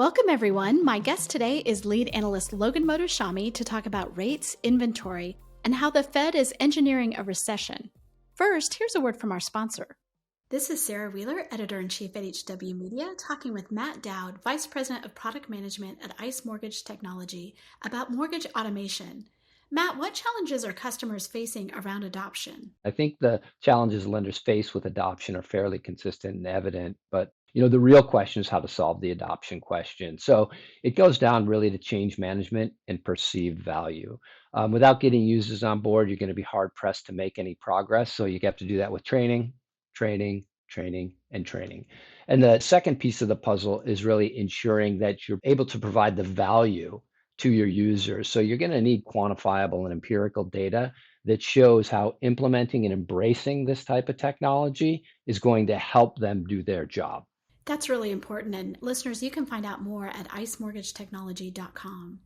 Welcome, everyone. My guest today is Lead Analyst Logan Mohtashami to talk about rates, inventory, and how the Fed is engineering a recession. First, here's a word from our sponsor. This is Sarah Wheeler, Editor-in-Chief at HW Media, talking with Matt Dowd, Vice President of Product Management at ICE Mortgage Technology, about mortgage automation. Matt, what challenges are customers facing around adoption? I think the challenges lenders face with adoption are fairly consistent and evident, but the real question is how to solve the adoption question. So it goes down really to change management and perceived value. Without getting users on board, you're going to be hard pressed to make any progress. So you have to do that with training, training, training, and training. And the second piece of the puzzle is really ensuring that you're able to provide the value to your users. So you're going to need quantifiable and empirical data that shows how implementing and embracing this type of technology is going to help them do their job. That's really important. And listeners, you can find out more at icemortgagetechnology.com.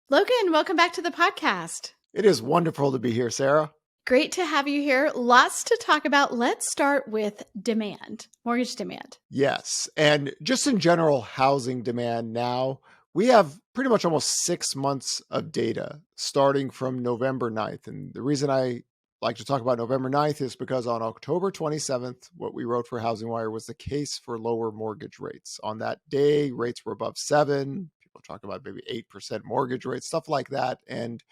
Logan, welcome back to the podcast. It is wonderful to be here, Sarah. Great to have you here. Lots to talk about. Let's start with demand, mortgage demand. Yes. And just in general, housing demand now, we have pretty much almost 6 months of data starting from November 9th. And the reason I like to talk about November 9th is because on October 27th, what we wrote for HousingWire was the case for lower mortgage rates. On that day, rates were above 7. People talk about maybe 8% mortgage rates, stuff like that. And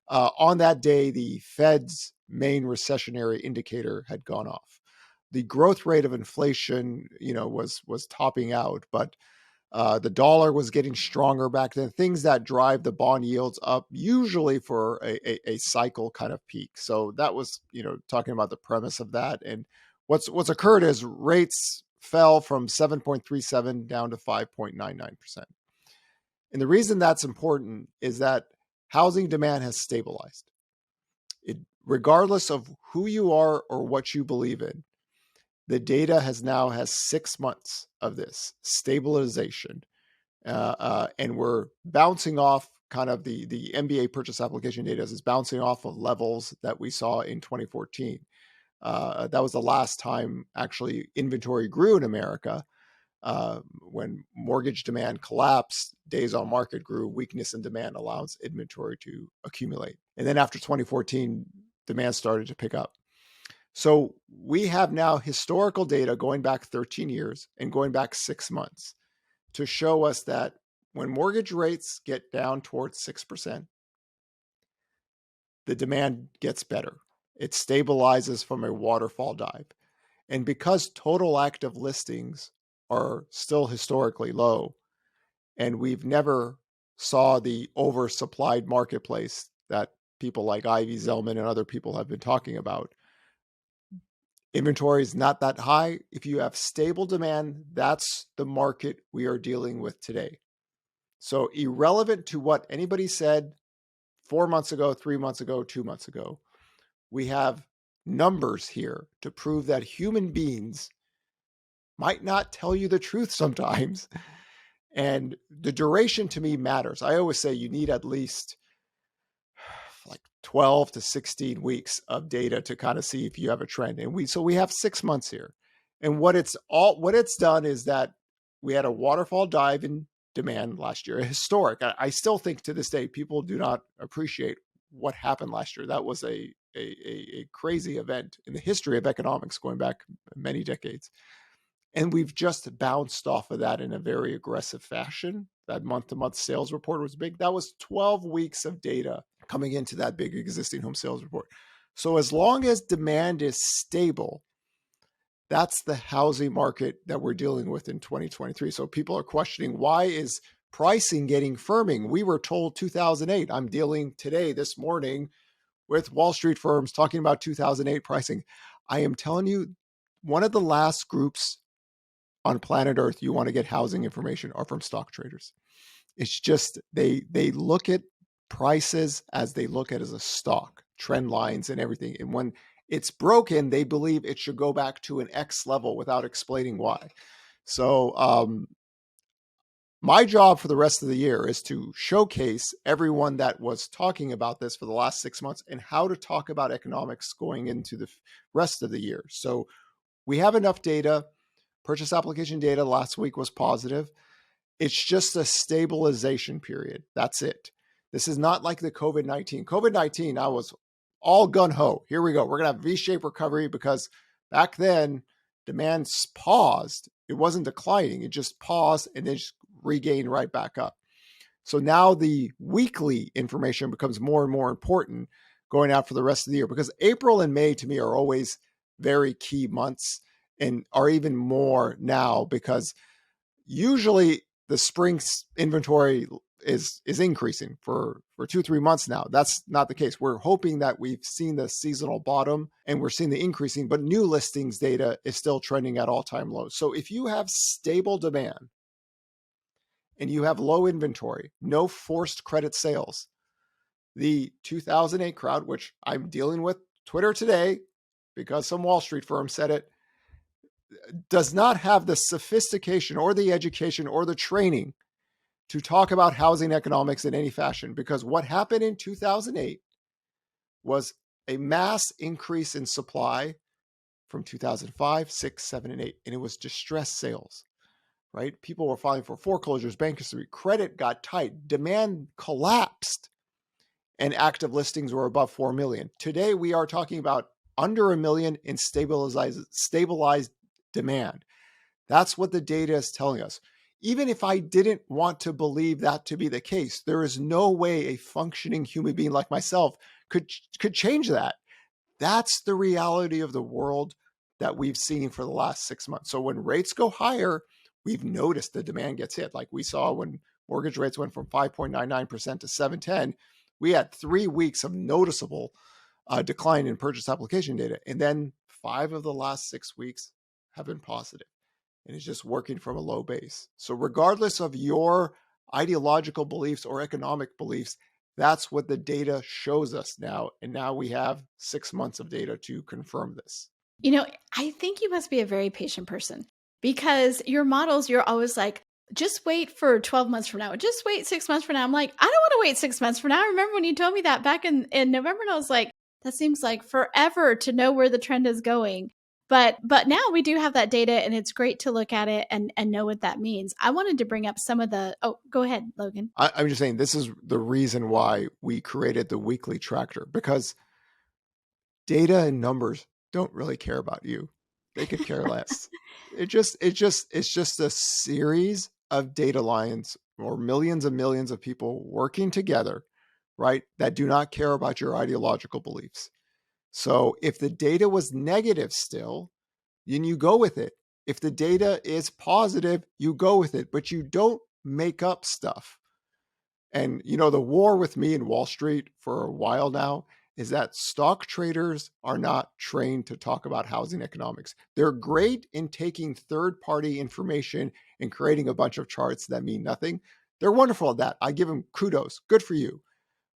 on that day, the Fed's main recessionary indicator had gone off. The growth rate of inflation, was topping out, but the dollar was getting stronger back then, things that drive the bond yields up, usually for a cycle kind of peak. So that was, talking about the premise of that. And what's occurred is rates fell from 7.37 down to 5.99%. And the reason that's important is that housing demand has stabilized. Regardless of who you are or what you believe in, the data has 6 months of this stabilization. And we're bouncing off kind of the MBA purchase application data is bouncing off of levels that we saw in 2014. That was the last time actually inventory grew in America. When mortgage demand collapsed, days on market grew, weakness in demand allows inventory to accumulate. And then after 2014, demand started to pick up. So we have now historical data going back 13 years and going back 6 months to show us that when mortgage rates get down towards 6%, the demand gets better. It stabilizes from a waterfall dive. And because total active listings are still historically low, and we've never saw the oversupplied marketplace that people like Ivy Zellman and other people have been talking about, inventory is not that high. If you have stable demand, that's the market we are dealing with today. So irrelevant to what anybody said 4 months ago, 3 months ago, 2 months ago, we have numbers here to prove that human beings might not tell you the truth sometimes. And the duration to me matters. I always say you need at least like 12 to 16 weeks of data to kind of see if you have a trend. And we have 6 months here. And what it's done is that we had a waterfall dive in demand last year, a historic. I still think to this day, people do not appreciate what happened last year. That was a crazy event in the history of economics going back many decades. And we've just bounced off of that in a very aggressive fashion. That month-to-month sales report was big. That was 12 weeks of data coming into that big existing home sales report. So as long as demand is stable, that's the housing market that we're dealing with in 2023. So people are questioning, why is pricing getting firming? We were told 2008. I'm dealing today, this morning, with Wall Street firms talking about 2008 pricing. I am telling you, one of the last groups on planet Earth you want to get housing information are from stock traders. It's just they look at prices as they look at as a stock, trend lines and everything. And when it's broken, they believe it should go back to an X level without explaining why. So my job for the rest of the year is to showcase everyone that was talking about this for the last 6 months and how to talk about economics going into the rest of the year. So we have enough data. Purchase application data last week was positive. It's just a stabilization period. That's it. This is not like the COVID-19. COVID-19, I was all gun-ho. Here we go. We're going to have V-shaped recovery because back then, demand paused. It wasn't declining. It just paused and then just regained right back up. So now the weekly information becomes more and more important going out for the rest of the year, because April and May to me are always very key months, and are even more now because usually the spring inventory is increasing for 2-3 months now. That's not the case. We're hoping that we've seen the seasonal bottom and we're seeing the increasing, but new listings data is still trending at all-time lows. So if you have stable demand and you have low inventory, no forced credit sales, the 2008 crowd, which I'm dealing with Twitter today because some Wall Street firm said it, does not have the sophistication or the education or the training to talk about housing economics in any fashion. Because what happened in 2008 was a mass increase in supply from 2005, 6, 7, and 8. And it was distressed sales, right? People were filing for foreclosures, bankruptcy, credit got tight, demand collapsed, and active listings were above 4 million. Today, we are talking about under 1 million in stabilized demand. That's what the data is telling us. Even if I didn't want to believe that to be the case, there is no way a functioning human being like myself could change that. That's the reality of the world that we've seen for the last 6 months. So when rates go higher, we've noticed the demand gets hit. Like we saw when mortgage rates went from 5.99% to 7.10, we had 3 weeks of noticeable decline in purchase application data. And then 5 of the last 6 weeks have been positive. And it's just working from a low base. So regardless of your ideological beliefs or economic beliefs, that's what the data shows us now. And now we have 6 months of data to confirm this. You know, I think you must be a very patient person, because your models, you're always like, just wait for 12 months from now. Just wait 6 months from now. I'm like, I don't want to wait 6 months from now. I remember when you told me that back in November, and I was like, that seems like forever to know where the trend is going. But now we do have that data, and it's great to look at it and know what that means. I wanted to bring up some of the, go ahead, Logan. I'm just saying this is the reason why we created the weekly tracker, because data and numbers don't really care about you. They could care less. It's just a series of data lines or millions and millions of people working together, right? That do not care about your ideological beliefs. So if the data was negative still, then you go with it. If the data is positive, you go with it, but you don't make up stuff. And, you know, the war with me in Wall Street for a while now is that stock traders are not trained to talk about housing economics. They're great in taking third-party information and creating a bunch of charts that mean nothing. They're wonderful at that. I give them kudos. Good for you.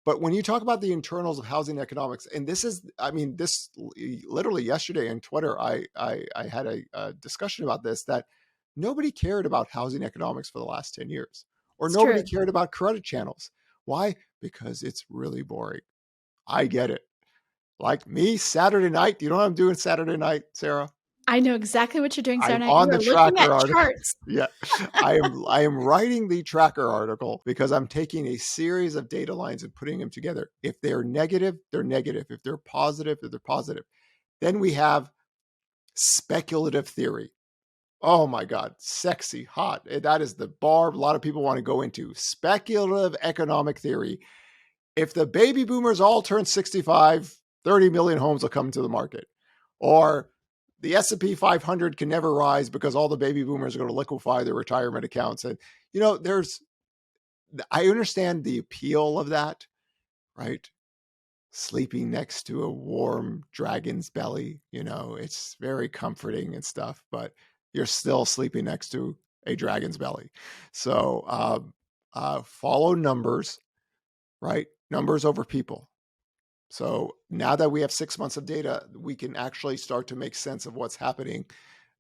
But when you talk about the internals of housing economics, and this literally yesterday on Twitter, I had a discussion about this, that nobody cared about housing economics for the last 10 years, or It's nobody true. cared about credit channels. Why? Because it's really boring. I get it. Like me, Saturday night. Do you know what I'm doing Saturday night, Sarah? I know exactly what you're doing, I'm Sarah. on You the are looking tracker at article. charts. Yeah, I am writing the tracker article because I'm taking a series of data lines and putting them together. If they're negative, they're negative. If they're positive, they're positive. Then we have speculative theory. Oh my God, sexy, hot. That is the bar a lot of people want to go into. Speculative economic theory. If the baby boomers all turn 65, 30 million homes will come to the market. Or the S&P 500 can never rise because all the baby boomers are going to liquefy their retirement accounts. And, you know, I understand the appeal of that, right? Sleeping next to a warm dragon's belly, you know, it's very comforting and stuff, but you're still sleeping next to a dragon's belly. So follow numbers, right? Numbers over people. So now that we have 6 months of data, we can actually start to make sense of what's happening.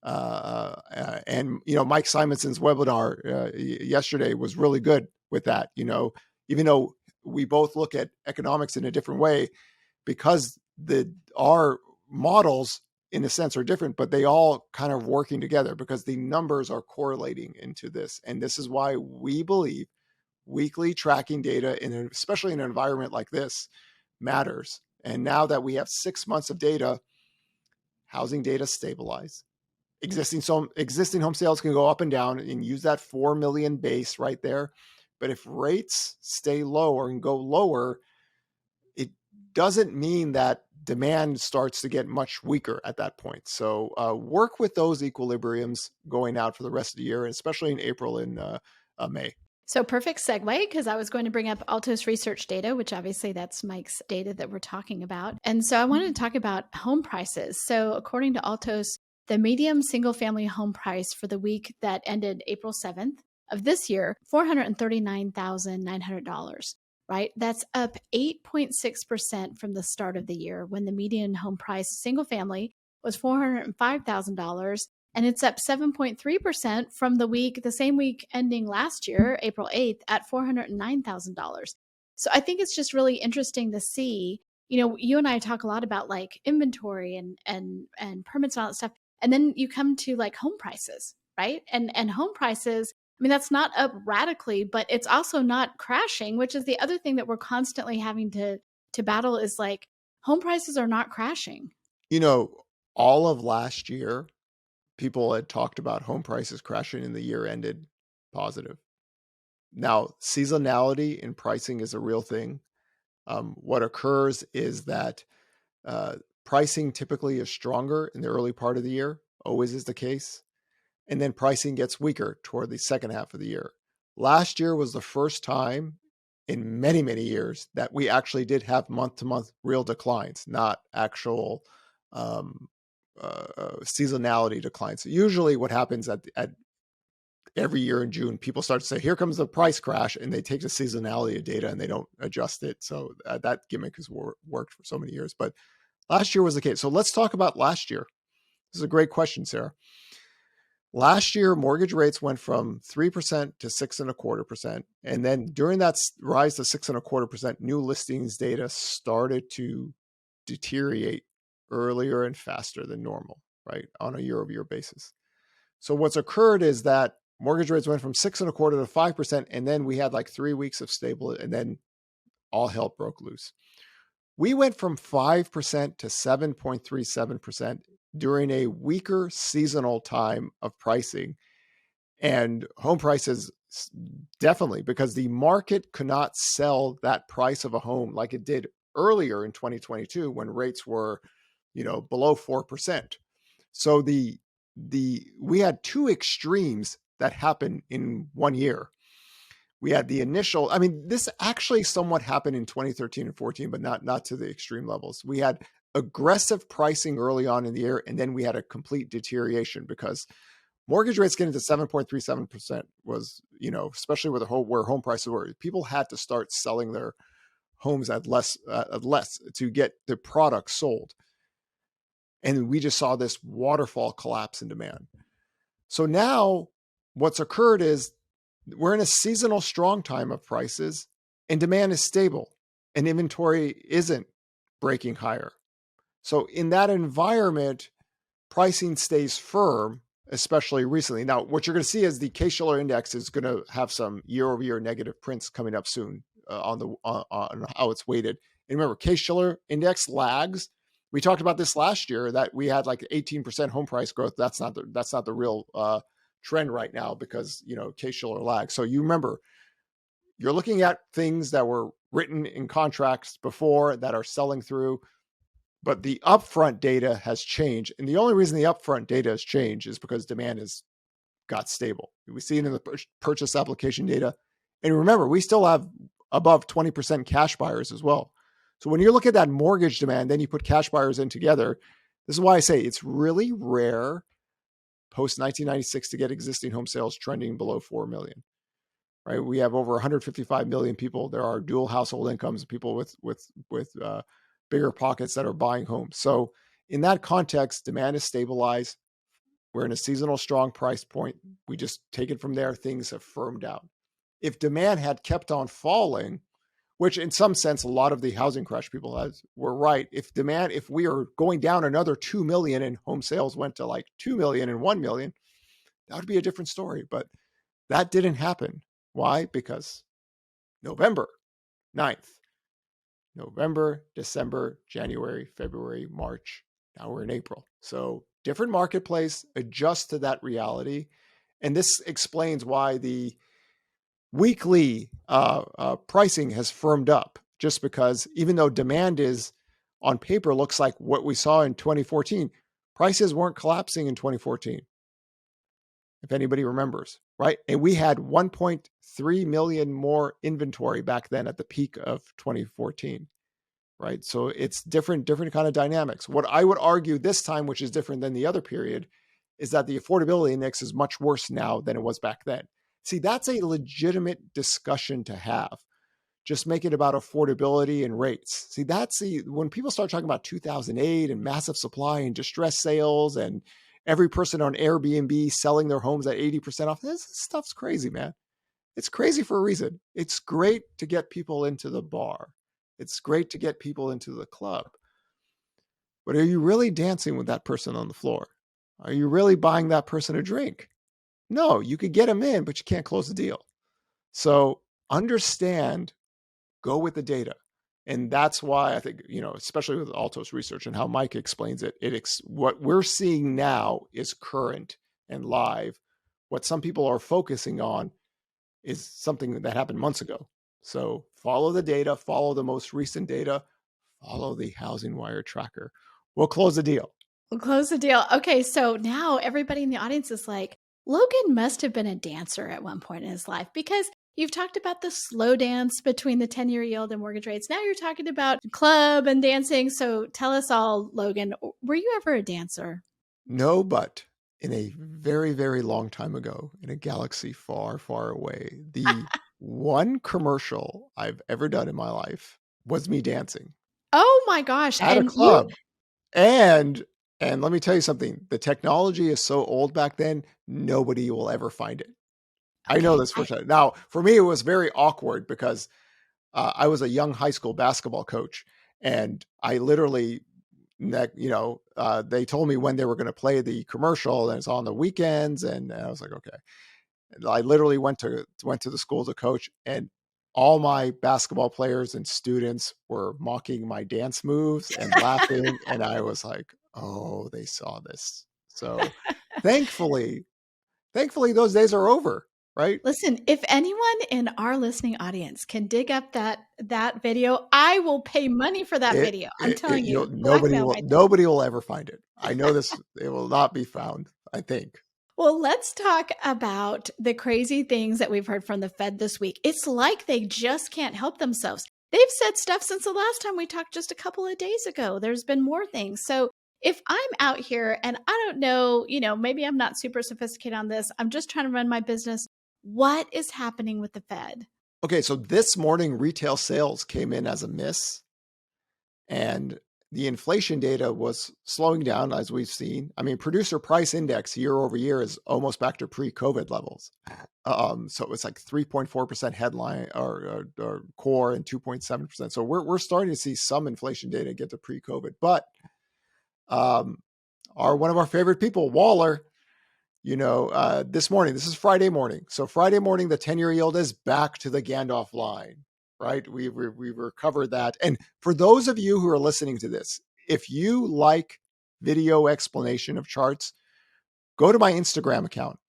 And, you know, Mike Simonson's webinar yesterday was really good with that. You know, even though we both look at economics in a different way, because our models in a sense are different, but they all kind of working together because the numbers are correlating into this. And this is why we believe weekly tracking data, especially in an environment like this, matters. And now that we have 6 months of data, housing data stabilize. Existing home sales can go up and down, and use that 4 million base right there. But if rates stay lower and go lower, it doesn't mean that demand starts to get much weaker at that point. So work with those equilibriums going out for the rest of the year, and especially in April and May. So perfect segue, because I was going to bring up Altos research data, which obviously that's Mike's data that we're talking about. And so I wanted to talk about home prices. So according to Altos, the median single family home price for the week that ended April 7th of this year, $439,900, right? That's up 8.6% from the start of the year, when the median home price single family was $405,000. And it's up 7.3% from the same week ending last year, April 8th, at $409,000. So I think it's just really interesting to see, you and I talk a lot about like inventory and permits and all that stuff. And then you come to like home prices, right? And home prices, I mean, that's not up radically, but it's also not crashing, which is the other thing that we're constantly having to battle, is like home prices are not crashing. All of last year, people had talked about home prices crashing, and the year ended positive. Now, seasonality in pricing is a real thing. What occurs is that pricing typically is stronger in the early part of the year, always is the case. And then pricing gets weaker toward the second half of the year. Last year was the first time in many, many years that we actually did have month-to-month real declines, not actual seasonality declines. So usually what happens at every year in June, people start to say, here comes the price crash, and they take the seasonality of data and they don't adjust it. So that gimmick has worked for so many years. But last year was the case. So let's talk about last year. This is a great question, Sarah. Last year, mortgage rates went from 3% to 6.25%. And then during that rise to 6.25%, new listings data started to deteriorate earlier and faster than normal, right, on a year-over-year basis. So what's occurred is that mortgage rates went from 6.25% to 5%, and then we had like 3 weeks of stable, and then all hell broke loose. We went from 5% to 7.37% during a weaker seasonal time of pricing. And home prices definitely, because the market could not sell that price of a home like it did earlier in 2022 when rates were, below 4%. So we had two extremes that happened in 1 year. We had the initial, this actually somewhat happened in 2013 and 14, but not to the extreme levels. We had aggressive pricing early on in the year, and then we had a complete deterioration because mortgage rates getting to 7.37% was, especially where home prices were, people had to start selling their homes at less to get the product sold. And we just saw this waterfall collapse in demand. So now what's occurred is we're in a seasonal strong time of prices, and demand is stable, and inventory isn't breaking higher. So in that environment, pricing stays firm, especially recently. Now, what you're going to see is the Case-Shiller index is going to have some year-over-year negative prints coming up soon on how it's weighted. And remember, Case-Shiller index lags. We talked about this last year that we had like 18% home price growth. That's not the real trend right now because Case-Shiller lags. So you remember, you're looking at things that were written in contracts before that are selling through. But the upfront data has changed. And the only reason the upfront data has changed is because demand has got stable. We see it in the purchase application data. And remember, we still have above 20% cash buyers as well. So when you look at that mortgage demand, then you put cash buyers in together. This is why I say it's really rare post 1996 to get existing home sales trending below 4 million. Right? We have over 155 million people. There are dual household incomes, people with bigger pockets that are buying homes. So in that context, demand is stabilized. We're in a seasonal strong price point. We just take it from there. Things have firmed out. If demand had kept on falling, which in some sense, a lot of the housing crash people were right. If we are going down another 2 million and home sales went to like 2 million and 1 million, that would be a different story. But that didn't happen. Why? Because November 9th, November, December, January, February, March. Now we're in April. So different marketplace, adjust to that reality. And this explains why the weekly pricing has firmed up, just because even though demand is on paper looks like what we saw in 2014, prices weren't collapsing in 2014. If anybody remembers, right? And we had 1.3 million more inventory back then at the peak of 2014, right? So it's different kind of dynamics. What I would argue this time, which is different than the other period, is that the affordability index is much worse now than it was back then. See, that's a legitimate discussion to have. Just make it about affordability and rates. See, when people start talking about 2008 and massive supply and distress sales and every person on Airbnb selling their homes at 80% off, this stuff's crazy, man. It's crazy for a reason. It's great to get people into the bar. It's great to get people into the club. But are you really dancing with that person on the floor? Are you really buying that person a drink? No, you could get them in, but you can't close the deal. So understand, go with the data. And that's why I think, especially with Altos research and how Mike explains it, what we're seeing now is current and live. What some people are focusing on is something that happened months ago. So follow the data, follow the most recent data, follow the HousingWire tracker. We'll close the deal. We'll close the deal. Okay, so now everybody in the audience is like, Logan must have been a dancer at one point in his life, because you've talked about the slow dance between the 10-year yield and mortgage rates. Now you're talking about club and dancing. So tell us all, Logan, were you ever a dancer? No, but in a very, very long time ago, in a galaxy far, far away, the one commercial I've ever done in my life was me dancing. Oh my gosh. At a club. And let me tell you something. The technology is so old back then, nobody will ever find it. Okay. I know this for sure. Now, for me, it was very awkward because I was a young high school basketball coach, and I literally, they told me when they were going to play the commercial, and it's on the weekends, and I was like, okay. And I literally went to the school to coach, and all my basketball players and students were mocking my dance moves and laughing, and I was like, oh, they saw this. So thankfully, those days are over. Right. Listen, if anyone in our listening audience can dig up that video, I will pay money for that video. I'm telling you, nobody will ever find it. I know this. It will not be found, I think. Well, let's talk about the crazy things that we've heard from the Fed this week. It's like they just can't help themselves. They've said stuff since the last time we talked just a couple of days ago. There's been more things. So if I'm out here and I don't know, maybe I'm not super sophisticated on this, I'm just trying to run my business. What is happening with the Fed? Okay, so this morning retail sales came in as a miss, and the inflation data was slowing down, as we've seen. I mean, producer price index year over year is almost back to pre-COVID levels. So it was like 3.4% headline or core and 2.7%. So we're starting to see some inflation data get to pre-COVID. But one of our favorite people, Waller, this morning, this is Friday morning. So Friday morning, the 10-year yield is back to the Gandalf line, right? We've recovered that. And for those of you who are listening to this, if you like video explanation of charts, go to my Instagram account.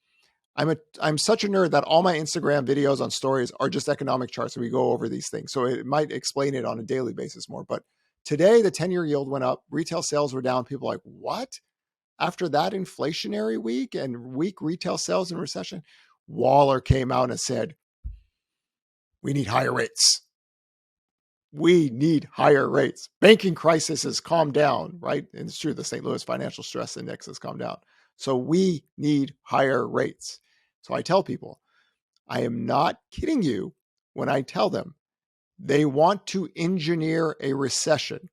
I'm such a nerd that all my Instagram videos on stories are just economic charts, and we go over these things. So it might explain it on a daily basis more. But today, the 10-year yield went up. Retail sales were down. People are like, what? After that inflationary week and weak retail sales and recession, Waller came out and said, we need higher rates. We need higher rates. Banking crisis has calmed down, right? And it's true, the St. Louis Financial Stress Index has calmed down. So we need higher rates. So I tell people, I am not kidding you when I tell them they want to engineer a recession.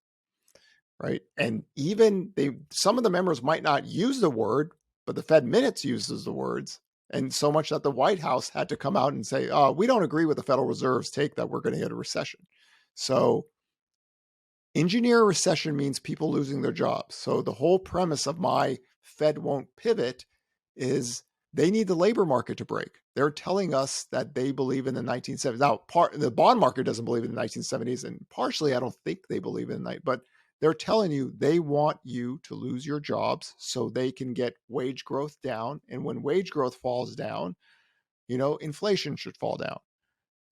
Right. And even some of the members might not use the word, but the Fed Minutes uses the words. And so much that the White House had to come out and say, we don't agree with the Federal Reserve's take that we're going to hit a recession. So engineer a recession means people losing their jobs. So the whole premise of my Fed won't pivot is they need the labor market to break. They're telling us that they believe in the 1970s. Now, the bond market doesn't believe in the 1970s, and partially I don't think they believe in that, but they're telling you they want you to lose your jobs so they can get wage growth down. And when wage growth falls down, inflation should fall down.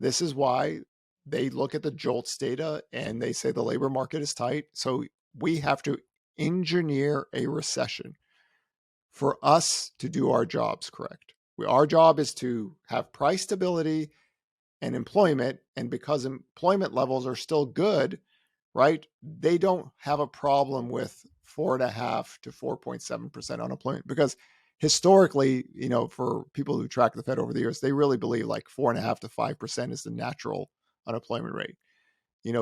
This is why they look at the JOLTS data and they say the labor market is tight. So we have to engineer a recession for us to do our jobs correct. Our job is to have price stability and employment. And because employment levels are still good, right, they don't have a problem with 4.5 to 4.7% unemployment, because historically, for people who track the Fed over the years, they really believe like 4.5 to 5% is the natural unemployment rate.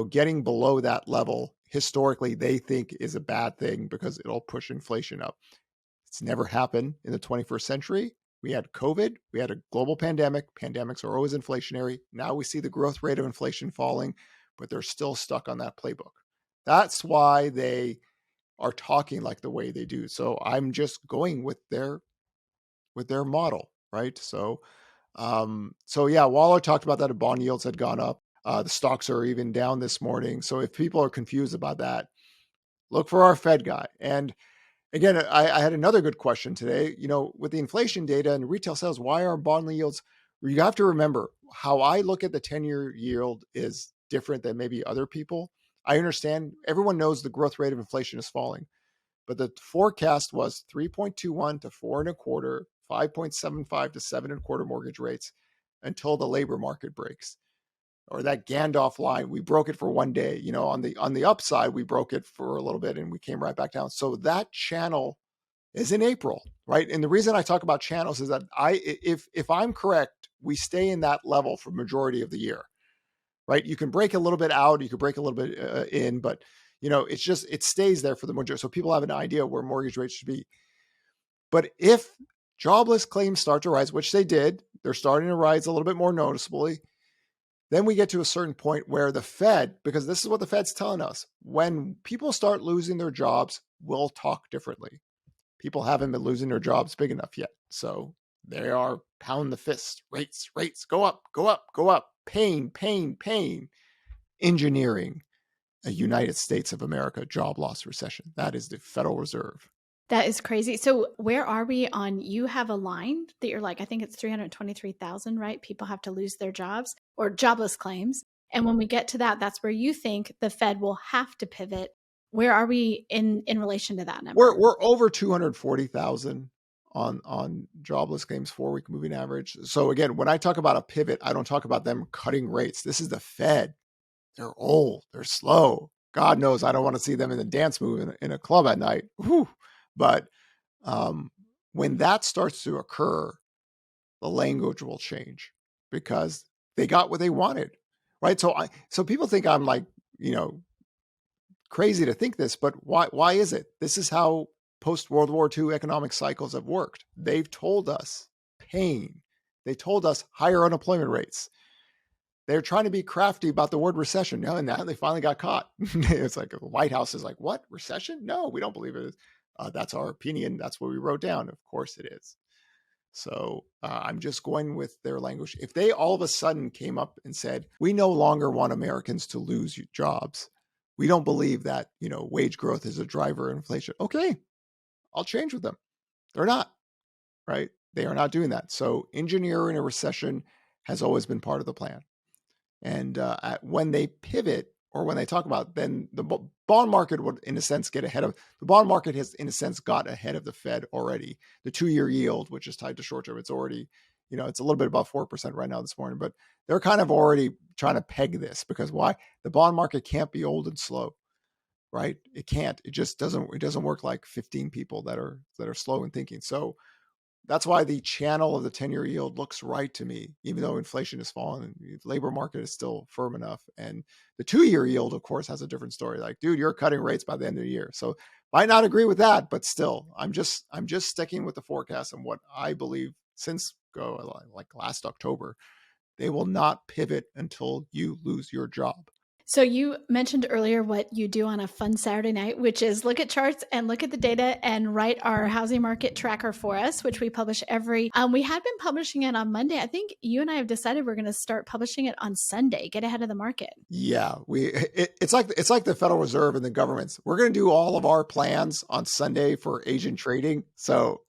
Getting below that level historically, they think is a bad thing because it'll push inflation up. It's never happened in the 21st century. We had COVID, we had a global pandemic. Pandemics are always inflationary. Now we see the growth rate of inflation falling, but they're still stuck on that playbook. That's why they are talking like the way they do. So I'm just going with their model, right? So yeah, Waller talked about that. Bond yields had gone up. The stocks are even down this morning. So if people are confused about that, look for our Fed guy. And again, I had another good question today. With the inflation data and retail sales, why are bond yields? You have to remember how I look at the 10-year yield is different than maybe other people. I understand everyone knows the growth rate of inflation is falling, but the forecast was 3.21 to 4.25, 5.75 to 7.25 mortgage rates until the labor market breaks. Or that Gandalf line, we broke it for one day. On the upside, we broke it for a little bit and we came right back down. So that channel is in April, right? And the reason I talk about channels is that if I'm correct, we stay in that level for majority of the year, right? You can break a little bit out, you can break a little bit in, but it stays there for the majority. So people have an idea where mortgage rates should be. But if jobless claims start to rise, which they did, they're starting to rise a little bit more noticeably. Then we get to a certain point where the Fed, because this is what the Fed's telling us, when people start losing their jobs, we'll talk differently. People haven't been losing their jobs big enough yet. So they are pound the fist. Rates, go up, go up, go up. Pain, pain, pain. Engineering a United States of America job loss recession. That is the Federal Reserve. That is crazy. So where are we on, you have a line that you're like, I think it's 323,000, right? People have to lose their jobs or jobless claims. And when we get to that, that's where you think the Fed will have to pivot. Where are we in relation to that number? We're over 240,000 on jobless claims 4-week moving average. So again, when I talk about a pivot, I don't talk about them cutting rates. This is the Fed. They're old. They're slow. God knows I don't want to see them in the dance move in a club at night. Whew. But when that starts to occur, the language will change because they got what they wanted, right? So people think I'm like, crazy to think this, but why is it? This is how post-World War II economic cycles have worked. They've told us pain. They told us higher unemployment rates. They're trying to be crafty about the word recession. And now they finally got caught. It's like the White House is like, what? Recession? No, we don't believe it is. That's our opinion. That's what we wrote down. Of course it is. So I'm just going with their language. If they all of a sudden came up and said, we no longer want Americans to lose jobs. We don't believe that, wage growth is a driver of inflation. Okay, I'll change with them. They're not, right? They are not doing that. So engineering a recession has always been part of the plan. And when they pivot or when they talk about, then the bond market would, in a sense, the bond market has, in a sense, got ahead of the Fed already. The 2-year yield, which is tied to short term, it's already, it's a little bit above 4% right now this morning, but they're kind of already trying to peg this because why? The bond market can't be old and slow, right? It can't. It just doesn't. It doesn't work like 15 people that are slow in thinking. So that's why the channel of the 10-year yield looks right to me, even though inflation is falling and the labor market is still firm enough. And the 2-year yield, of course, has a different story. Like, dude, you're cutting rates by the end of the year. So might not agree with that, but still, I'm just sticking with the forecast and what I believe since like last October, they will not pivot until you lose your job. So you mentioned earlier what you do on a fun Saturday night, which is look at charts and look at the data and write our housing market tracker for us, which we publish we had been publishing it on Monday. I think you and I have decided we're going to start publishing it on Sunday, get ahead of the market. Yeah, it's like the Federal Reserve and the governments. We're going to do all of our plans on Sunday for Asian trading. So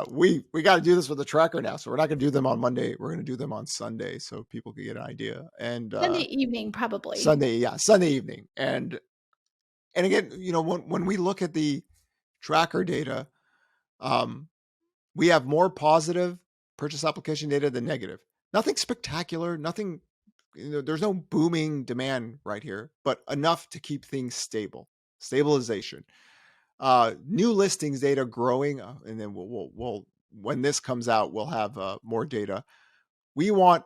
we got to do this with the tracker now. So we're not going to do them on Monday. We're going to do them on Sunday so people can get an idea. And Sunday evening, probably. Sunday evening. And again, when we look at the tracker data, we have more positive purchase application data than negative. Nothing spectacular, nothing, there's no booming demand right here, but enough to keep things stabilization. New listings data growing, and then we'll when this comes out, we'll have more data. We want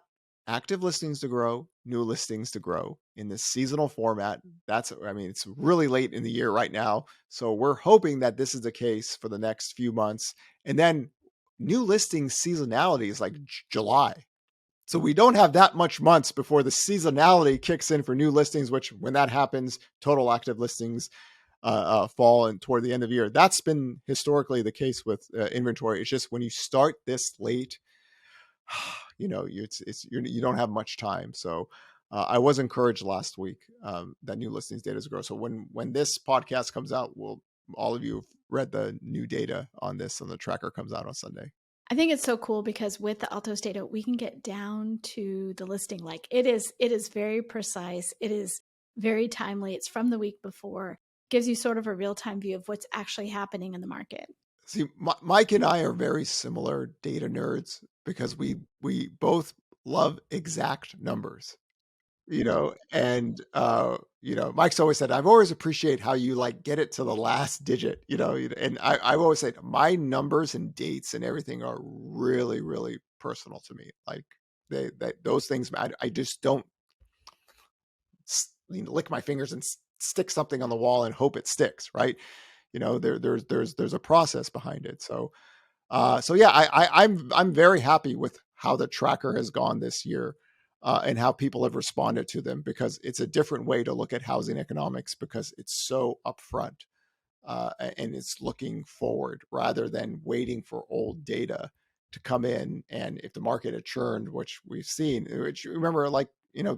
active listings to grow, new listings to grow in this seasonal format. It's really late in the year right now. So we're hoping that this is the case for the next few months. And then new listings seasonality is like July. So we don't have that much months before the seasonality kicks in for new listings, which when that happens, total active listings fall and toward the end of the year. That's been historically the case with inventory. It's just when you start this late, you don't have much time. So I was encouraged last week that new listings data is grow. So when this podcast comes out, all of you have read the new data on this, and the tracker comes out on Sunday. I think it's so cool because with the Altos data, we can get down to the listing. Like it is very precise. It is very timely. It's from the week before. Gives you sort of a real-time view of what's actually happening in the market. See, Mike and I are very similar data nerds because we both love exact numbers, and Mike's always said, I've always appreciated how you like get it to the last digit, and I've always said my numbers and dates and everything are really, really personal to me. Like those things, I just don't lick my fingers and stick something on the wall and hope it sticks, right? There's a process behind it. So yeah, I'm very happy with how the tracker has gone this year. And how people have responded to them, because it's a different way to look at housing economics, because it's so upfront and it's looking forward rather than waiting for old data to come in. And if the market had churned, which we've seen, remember,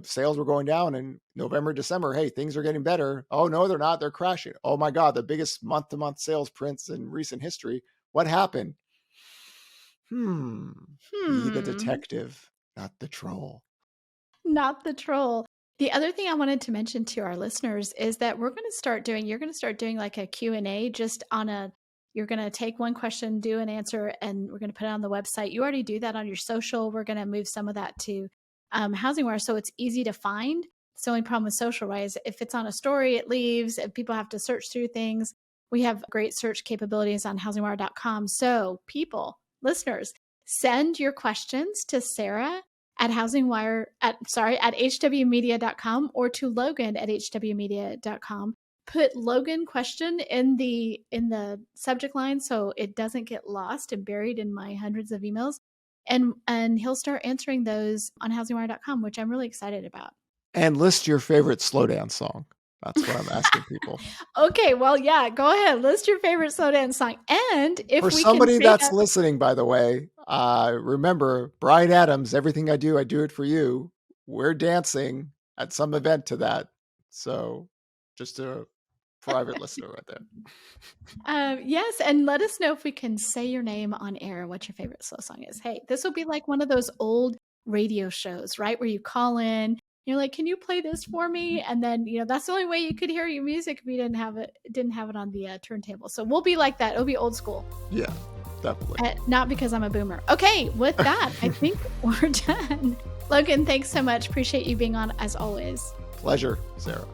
sales were going down in November, December. Hey, things are getting better. Oh, no, they're not. They're crashing. Oh, my God, the biggest month-to-month sales prints in recent history. What happened? Be the detective, not the troll. Not the troll. The other thing I wanted to mention to our listeners is that you're going to start doing like a Q&A you're going to take one question, do an answer, and we're going to put it on the website. You already do that on your social. We're going to move some of that to HousingWire so it's easy to find. It's the only problem with social, right? Is if it's on a story, it leaves. If people have to search through things, we have great search capabilities on HousingWire.com. So listeners, send your questions to Sarah at HousingWire at hwmedia.com or to Logan at hwmedia.com. Put Logan question in the subject line so it doesn't get lost and buried in my hundreds of emails. And he'll start answering those on HousingWire.com, which I'm really excited about. And list your favorite slow dance song. That's what I'm asking people. Okay, well, yeah, go ahead. List your favorite slow dance song. And if for somebody that's listening, by the way, remember Bryan Adams, Everything I Do It For You. We're dancing at some event to that. So just a private listener right there. Yes, and let us know if we can say your name on air, what your favorite slow song is. Hey, this will be like one of those old radio shows, right? Where you call in. You're like, can you play this for me? And then, that's the only way you could hear your music if you didn't have it on the turntable. So we'll be like that. It'll be old school. Yeah, definitely. Not because I'm a boomer. Okay, with that, I think we're done. Logan, thanks so much. Appreciate you being on as always. Pleasure, Sarah.